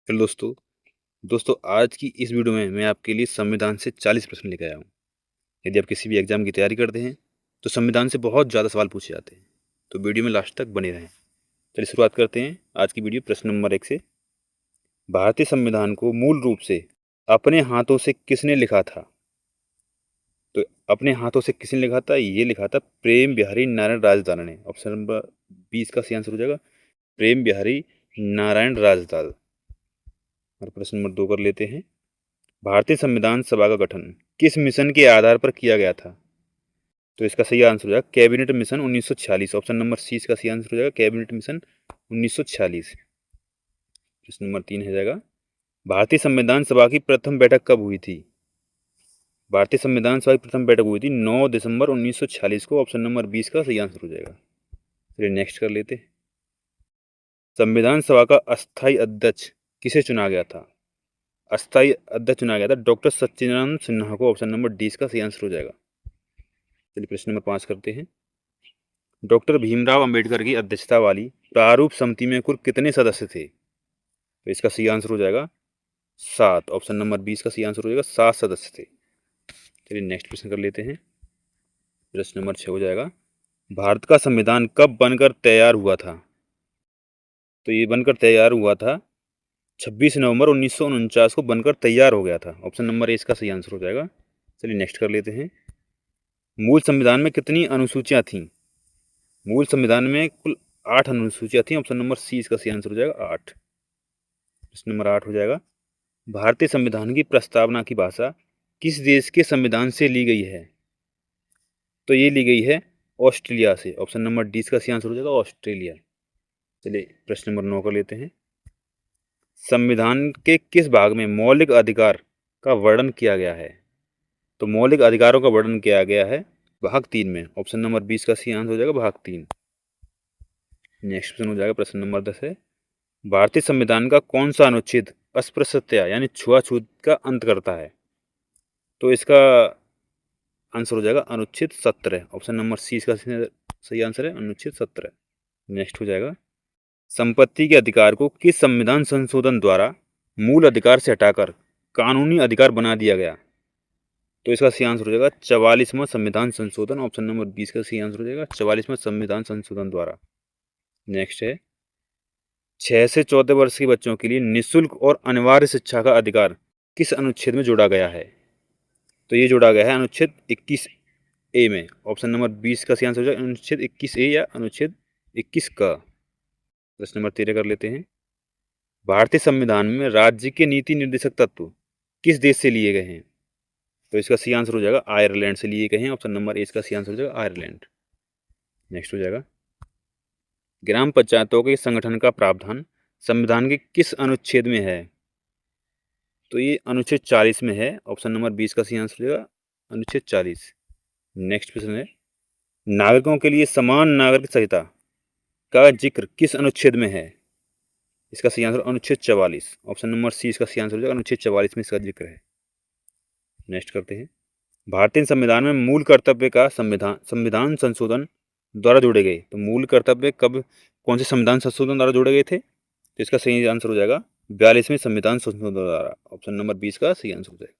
Hello दोस्तों। आज की इस वीडियो में मैं आपके लिए संविधान से 40 प्रश्न लेकर आया हूँ। यदि आप किसी भी एग्जाम की तैयारी करते हैं तो संविधान से बहुत ज़्यादा सवाल पूछे जाते हैं, तो वीडियो में लास्ट तक बने रहें। चलिए शुरुआत करते हैं आज की वीडियो प्रश्न नंबर 1 से। भारतीय संविधान को मूल रूप से अपने हाथों से किसने लिखा था? तो अपने हाथों से किसने लिखा था? ये लिखा था प्रेम बिहारी नारायण राजदान ने। ऑप्शन नंबर 20 का सही आंसर हो जाएगा प्रेम बिहारी नारायण राजदान। और प्रश्न नंबर 2 कर लेते हैं। भारतीय संविधान सभा का गठन किस मिशन के आधार पर किया गया था? तो इसका सही आंसर हो जाएगा cabinet mission 1946। Option number C इसका सही आंसर हो जाएगा कैबिनेट मिशन 1946। प्रश्न नंबर 3 हो जाएगा भारतीय संविधान सभा की प्रथम बैठक कब हुई थी? भारतीय संविधान सभा की प्रथम बैठक हुई थी 9 दिसंबर 1946 को। ऑप्शन नंबर 20 का सही आंसर हो जाएगा। चलिए नेक्स्ट कर लेते हैं। संविधान सभा का अस्थायी अध्यक्ष किसे चुना गया था? अस्थायी अध्यक्ष चुना गया था डॉक्टर सच्चिदानंद सिन्हा को। ऑप्शन नंबर डी का सही आंसर हो जाएगा। चलिए प्रश्न नंबर 5 करते हैं। डॉक्टर भीमराव अंबेडकर की अध्यक्षता वाली प्रारूप समिति में कुल कितने सदस्य थे? तो इसका सही आंसर हो जाएगा 7। ऑप्शन नंबर 20 का सही आंसर हो जाएगा 7 सदस्य थे। चलिए नेक्स्ट प्रश्न कर लेते हैं। प्रश्न नंबर 6 हो जाएगा भारत का संविधान कब बनकर तैयार हुआ था? तो ये बनकर तैयार हुआ था 26 नवंबर 1949 को बनकर तैयार हो गया था। ऑप्शन नंबर ए इसका सही आंसर हो जाएगा। चलिए नेक्स्ट कर लेते हैं। मूल संविधान में कितनी अनुसूचियां थीं? मूल संविधान में कुल 8 अनुसूचियां थीं। ऑप्शन नंबर सी इसका सही आंसर हो जाएगा 8। प्रश्न नंबर 8 हो जाएगा भारतीय संविधान की प्रस्तावना की भाषा किस देश के संविधान से ली गई है? तो ये ली गई है ऑस्ट्रेलिया से। ऑप्शन नंबर डी इसका सही आंसर हो जाएगा ऑस्ट्रेलिया। चलिए प्रश्न नंबर 9 कर लेते हैं। संविधान के किस भाग में मौलिक अधिकार का वर्णन किया गया है? तो मौलिक अधिकारों का वर्णन किया गया है भाग 3 में। ऑप्शन नंबर 20 का सही आंसर हो जाएगा भाग 3। नेक्स्ट प्रश्न हो जाएगा प्रश्न नंबर 10 है भारतीय संविधान का कौन सा अनुच्छेद अस्पृश्यता यानी छुआछूत का अंत करता है? तो इसका आंसर हो जाएगा अनुच्छेद 17। ऑप्शन नंबर सी इसका सही आंसर है अनुच्छेद 17। नेक्स्ट हो जाएगा संपत्ति के अधिकार को किस संविधान संशोधन द्वारा मूल अधिकार से हटाकर कानूनी अधिकार बना दिया गया? तो इसका सही आंसर हो जाएगा 44वां संविधान संशोधन। ऑप्शन नंबर 20 का सही आंसर हो जाएगा 44वां संविधान संशोधन द्वारा। नेक्स्ट है 6 से 14 वर्ष के बच्चों के लिए निःशुल्क और अनिवार्य शिक्षा का अधिकार किस अनुच्छेद में जोड़ा गया है? तो ये जोड़ा गया है अनुच्छेद 21 ए में। ऑप्शन नंबर 20 का सही आंसर हो जाएगा अनुच्छेद 21 ए या अनुच्छेद 21 का। प्रश्न नंबर 13 कर लेते हैं। भारतीय संविधान में राज्य के नीति निर्देशक तत्व किस देश से लिए गए हैं? तो इसका सही आंसर हो जाएगा आयरलैंड से लिए गए हैं। ऑप्शन नंबर ए इसका सही आंसर हो जाएगा आयरलैंड। नेक्स्ट हो जाएगा ग्राम पंचायतों के संगठन का प्रावधान संविधान के किस अनुच्छेद में है? तो ये अनुच्छेद 40 में है। ऑप्शन नंबर 20 का सही आंसर हो जाएगा अनुच्छेद 40। नेक्स्ट प्रश्न है नागरिकों के लिए समान नागरिक संहिता का जिक्र किस अनुच्छेद में है? इसका सही आंसर अनुच्छेद 44। ऑप्शन नंबर सी इसका सही आंसर हो जाएगा अनुच्छेद 44 में इसका जिक्र है। नेक्स्ट करते हैं भारतीय संविधान में मूल कर्तव्य का संविधान संशोधन द्वारा जोड़े गए। तो मूल कर्तव्य कब कौन से संविधान संशोधन द्वारा जोड़े गए थे? तो इसका सही आंसर हो जाएगा 42वें संविधान संशोधन द्वारा। ऑप्शन नंबर 20 का सही आंसर हो जाएगा।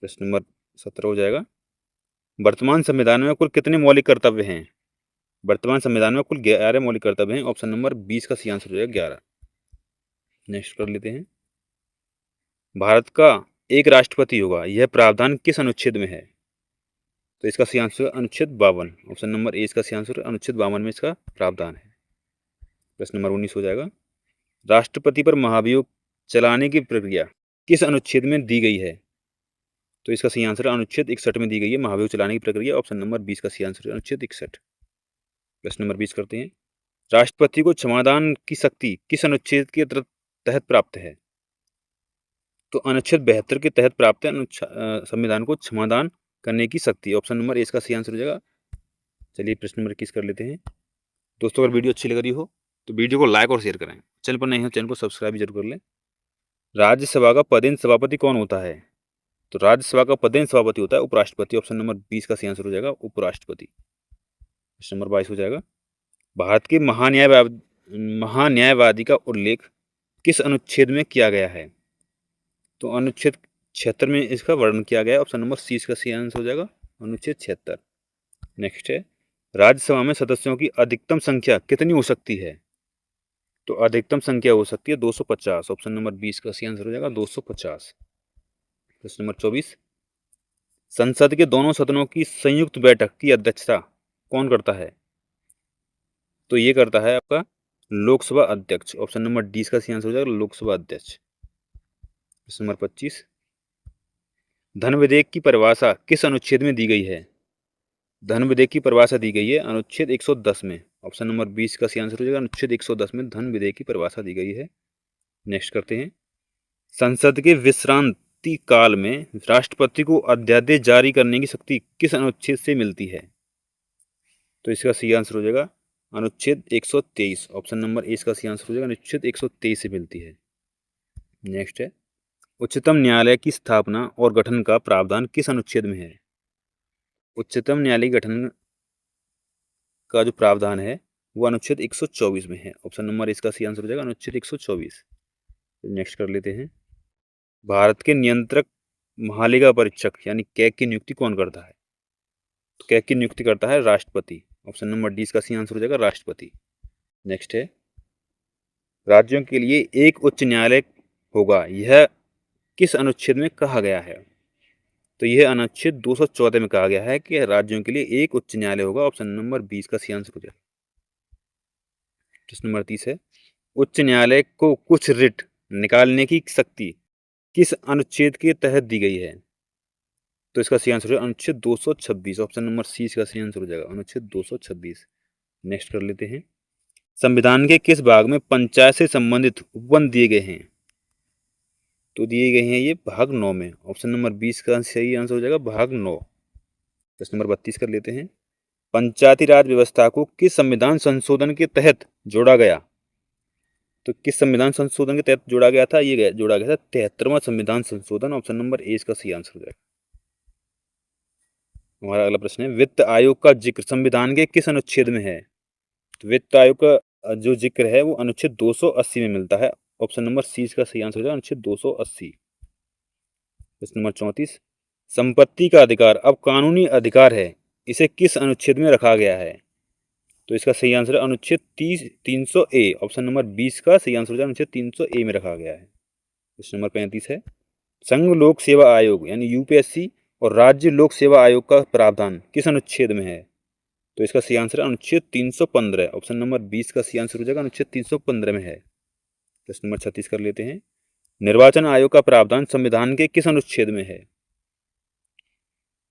प्रश्न नंबर 17 हो जाएगा वर्तमान संविधान में कुल कितने मौलिक कर्तव्य हैं? वर्तमान संविधान में कुल 11 मौलिक कर्तव्य हैं। ऑप्शन नंबर 20 का सही आंसर हो जाएगा 11। नेक्स्ट कर लेते हैं भारत का एक राष्ट्रपति होगा यह प्रावधान किस अनुच्छेद में है? तो इसका सही आंसर अनुच्छेद 52। ऑप्शन नंबर ए इसका सही आंसर अनुच्छेद 52 में इसका प्रावधान है। प्रश्न नंबर 19 हो जाएगा राष्ट्रपति पर महाभियोग चलाने की प्रक्रिया किस अनुच्छेद में दी गई है? तो इसका सही आंसर अनुच्छेद 61 में दी गई है महाभियोग चलाने की प्रक्रिया। ऑप्शन नंबर 20 का सही आंसर है अनुच्छेद 61। प्रश्न नंबर 20 करते हैं राष्ट्रपति को क्षमादान की शक्ति किस अनुच्छेद के तहत प्राप्त है? तो अनुच्छेद 72 के तहत प्राप्त है संविधान को क्षमादान करने की शक्ति। ऑप्शन नंबर ए इसका सही आंसर हो जाएगा। चलिए प्रश्न नंबर 21 कर लेते हैं। दोस्तों अगर वीडियो अच्छी लग रही हो तो वीडियो को लाइक और शेयर करें। चैनल पर नहीं हो चैनल को सब्सक्राइब जरूर कर लें। राज्यसभा का पदेन सभापति कौन होता है? तो राज्यसभा का पदेन सभापति होता है उपराष्ट्रपति। ऑप्शन नंबर 20 का सही आंसर हो जाएगा उपराष्ट्रपति। प्रश्न नंबर 22 हो जाएगा भारत के महान्यायवादी का उल्लेख किस अनुच्छेद में किया गया है? तो अनुच्छेद 76 में इसका वर्णन किया गया है। ऑप्शन नंबर सी इसका सही आंसर हो जाएगा, अनुच्छेद 76। नेक्स्ट है, राज्यसभा में सदस्यों की अधिकतम संख्या कितनी हो सकती है? तो अधिकतम संख्या हो सकती है 250। ऑप्शन नंबर 20 का सही आंसर हो जाएगा 250। प्रश्न नंबर 24, संसद के दोनों सदनों की संयुक्त बैठक की अध्यक्षता कौन करता है? तो ये करता है आपका लोकसभा अध्यक्ष। ऑप्शन नंबर डी का सही आंसर हो जाएगा लोकसभा अध्यक्ष। प्रश्न नंबर 25, धन विधेयक की परिभाषा किस अनुच्छेद में दी गई है? धन विधेयक की परिभाषा दी गई है अनुच्छेद 110 में। ऑप्शन नंबर 20 का सही आंसर हो जाएगा अनुच्छेद 110 में धन विधेयक की परिभाषा दी गई है। नेक्स्ट करते हैं, संसद के विश्रांति काल में राष्ट्रपति को अध्यादेश जारी करने की शक्ति किस अनुच्छेद से मिलती है? तो इसका सही आंसर हो जाएगा अनुच्छेद 123। ऑप्शन नंबर ए इसका सही आंसर हो जाएगा अनुच्छेद 123 से मिलती है। नेक्स्ट है, उच्चतम न्यायालय की स्थापना और गठन का प्रावधान किस अनुच्छेद में है? उच्चतम न्यायालय गठन का जो प्रावधान है वो अनुच्छेद 124 में है। ऑप्शन नंबर इसका सही आंसर हो जाएगा अनुच्छेद 124। नेक्स्ट कर लेते हैं, भारत के नियंत्रक महालेखा परीक्षक यानी कैग की नियुक्ति कौन करता है? तो कैग की नियुक्ति करता है राष्ट्रपति। ऑप्शन नंबर डी इसका सही आंसर हो जाएगा राष्ट्रपति। नेक्स्ट है, राज्यों के लिए एक उच्च न्यायालय होगा, यह किस अनुच्छेद में कहा गया है? तो यह अनुच्छेद 214 में कहा गया है कि राज्यों के लिए एक उच्च न्यायालय होगा। ऑप्शन नंबर 20 का सही आंसर हो जाएगा। प्रश्न नंबर 30 है, उच्च न्यायालय को कुछ रिट निकालने की शक्ति किस अनुच्छेद के तहत दी गई है? तो इसका सही आंसर है अनुच्छेद 226। ऑप्शन नंबर सी इसका सही आंसर हो जाएगा अनुच्छेद 226। नेक्स्ट कर लेते हैं, संविधान के किस भाग में पंचायत से संबंधित उपबंध दिए गए हैं? तो दिए गए हैं ये भाग 9 में। ऑप्शन नंबर 20 का सही आंसर हो जाएगा भाग 9। प्रश्न नंबर 32 कर लेते हैं, पंचायती राज व्यवस्था को किस संविधान संशोधन के तहत जोड़ा गया? तो किस संविधान संशोधन के तहत जोड़ा गया था? ये जोड़ा गया था 73वां संविधान संशोधन। ऑप्शन नंबर ए इसका सही आंसर हो जाएगा। हमारा अगला प्रश्न है, वित्त आयोग का जिक्र संविधान के किस अनुच्छेद में है? तो वित्त आयोग का जो जिक्र है वो अनुच्छेद 280 में मिलता है। ऑप्शन नंबर सी इसका सही आंसर हो जाएगा अनुच्छेद 280। प्रश्न नंबर 34, संपत्ति का अधिकार अब कानूनी अधिकार है, इसे किस अनुच्छेद में रखा गया है? तो इसका सही आंसर है अनुच्छेद 300 ए। ऑप्शन नंबर 20 का सही आंसर हो जाएगा अनुच्छेद 300 ए में रखा गया है। प्रश्न नंबर 35 है, संघ लोक सेवा आयोग यानी यूपीएससी और राज्य लोक सेवा आयोग का प्रावधान किस अनुच्छेद में है? तो इसका सही आंसर है अनुच्छेद 315। ऑप्शन नंबर 20 का सही आंसर हो जाएगा अनुच्छेद 315 में है। प्रश्न नंबर 36 कर लेते हैं, निर्वाचन आयोग का प्रावधान संविधान के किस अनुच्छेद में है?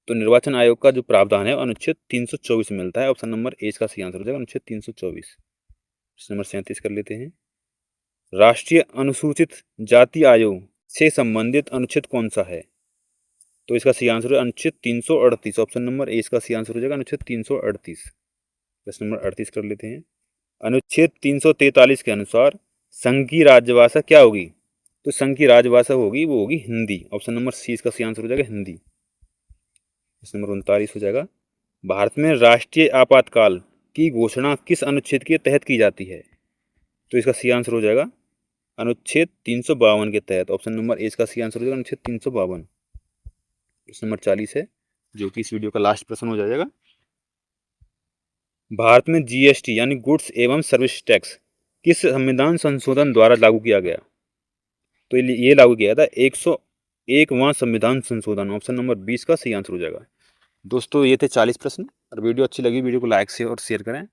तो निर्वाचन आयोग का जो प्रावधान है अनुच्छेद 324 में मिलता है। ऑप्शन नंबर ए का सही आंसर हो जाएगा अनुच्छेद 324। प्रश्न नंबर 37 कर लेते हैं, राष्ट्रीय अनुसूचित जाति आयोग से संबंधित अनुच्छेद कौन सा है? तो इसका सही आंसर है अनुच्छेद 338। ऑप्शन नंबर ए इसका सही आंसर हो जाएगा अनुच्छेद 338। प्रश्न नंबर 38 कर लेते हैं, अनुच्छेद 343 के अनुसार संघ की राजभाषा क्या होगी? तो संघ की राजभाषा होगी वो होगी हिंदी। ऑप्शन नंबर सी इसका सही आंसर हो जाएगा हिंदी। प्रश्न नंबर 39 हो जाएगा, भारत में राष्ट्रीय आपातकाल की घोषणा किस अनुच्छेद के तहत की जाती है? तो इसका सही आंसर हो जाएगा अनुच्छेद 352 के तहत। ऑप्शन नंबर ए इसका सही आंसर हो जाएगा अनुच्छेद 352। प्रश्न नंबर 40 है जो कि इस वीडियो का लास्ट प्रश्न हो जाएगा, भारत में जीएसटी यानी गुड्स एवं सर्विस टैक्स किस संविधान संशोधन द्वारा लागू किया गया? तो ये लागू किया था 101वां संविधान संशोधन। ऑप्शन नंबर 20 का सही आंसर हो जाएगा। दोस्तों ये थे 40 प्रश्न। और वीडियो अच्छी लगी वीडियो को लाइक से और शेयर करें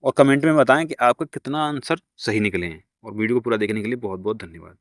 और कमेंट में बताएं कि आपका कितना आंसर सही निकले हैं। और वीडियो को पूरा देखने के लिए बहुत बहुत धन्यवाद।